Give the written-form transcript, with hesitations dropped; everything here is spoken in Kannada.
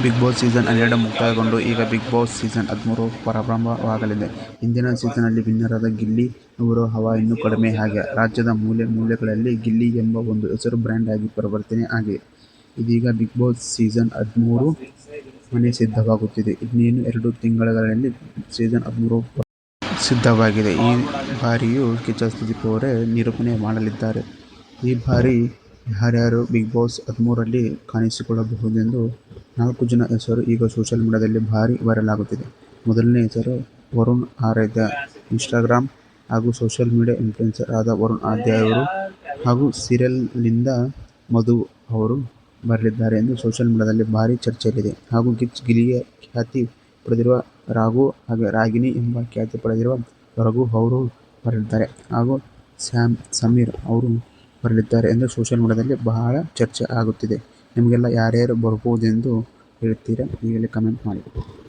ಬಿಗ್ ಬಾಸ್ ಸೀಸನ್ 12 ಮುಕ್ತಾಯಗೊಂಡು ಈಗ ಬಿಗ್ ಬಾಸ್ ಸೀಸನ್ 13 ಪ್ರಾರಂಭವಾಗಲಿದೆ. ಹಿಂದಿನ ಸೀಸನ್ನಲ್ಲಿ ವಿನ್ನರ್ ಆದ ಗಿಲ್ಲಿ ಅವರ ಹವಾ ಇನ್ನೂ ಕಡಿಮೆ. ಹಾಗೆ ರಾಜ್ಯದ ಮೂಲೆ ಮೂಲೆಗಳಲ್ಲಿ ಗಿಲ್ಲಿ ಎಂಬ ಒಂದು ಹೆಸರು ಬ್ರ್ಯಾಂಡ್ ಆಗಿ ಪರಿವರ್ತನೆ ಆಗಿದೆ. ಇದೀಗ ಬಿಗ್ ಬಾಸ್ ಸೀಸನ್ 13 ಮನೆ ಸಿದ್ಧವಾಗುತ್ತಿದೆ. ಇನ್ನೇನು 2 ತಿಂಗಳಲ್ಲಿ ಸೀಸನ್ 13 ಸಿದ್ಧವಾಗಿದೆ. ಈ ಬಾರಿಯೂ ಕಿಚ್ಚ ಸುದೀಪ್ ಅವರೇ ನಿರೂಪಣೆ ಮಾಡಲಿದ್ದಾರೆ. ಈ ಬಾರಿ ಯಾರ್ಯಾರು ಬಿಗ್ ಬಾಸ್ 13ರಲ್ಲಿ ಕಾಣಿಸಿಕೊಳ್ಳಬಹುದೆಂದು 4 ಜನ ಹೆಸರು ಈಗ ಸೋಷಿಯಲ್ ಮೀಡಿಯಾದಲ್ಲಿ ಭಾರೀ ವೈರಲ್ ಆಗುತ್ತಿದೆ. ಮೊದಲನೇ ಹೆಸರು ವರುಣ್ ಆರಾಧ್ಯ. ಇನ್ಸ್ಟಾಗ್ರಾಮ್ ಹಾಗೂ ಸೋಷಿಯಲ್ ಮೀಡಿಯಾ ಇನ್ಫ್ಲುಯೆನ್ಸರ್ ಆದ ವರುಣ್ ಆರಾಧ್ಯ ಅವರು ಹಾಗೂ ಸೀರಿಯಲ್ನಿಂದ ಮಧು ಅವರು ಬರಲಿದ್ದಾರೆ ಎಂದು ಸೋಷಿಯಲ್ ಮೀಡಿಯಾದಲ್ಲಿ ಭಾರೀ ಚರ್ಚೆಯಲ್ಲಿದೆ. ಹಾಗೂ ಗಿಲ್ಲಿಯ ಖ್ಯಾತಿ ಪಡೆದಿರುವ ರಾಘು ಹಾಗೆ ರಾಗಿಣಿ ಎಂಬ ಖ್ಯಾತಿ ಪಡೆದಿರುವ ರಘು ಅವರು ಬರಲಿದ್ದಾರೆ. ಹಾಗೂ ಸಮೀರ್ ಅವರು ಬರಲಿದ್ದಾರೆ ಎಂದು ಸೋಷಿಯಲ್ ಮೀಡಿಯಾದಲ್ಲಿ ಬಹಳ ಚರ್ಚೆ ಆಗುತ್ತಿದೆ. ನಿಮಗೆಲ್ಲ ಯಾರ್ಯಾರು ಬರಬಹುದೆಂದು ಹೇಳ್ತೀರಾ? ಈಗಲೇ ಕಮೆಂಟ್ ಮಾಡಿ.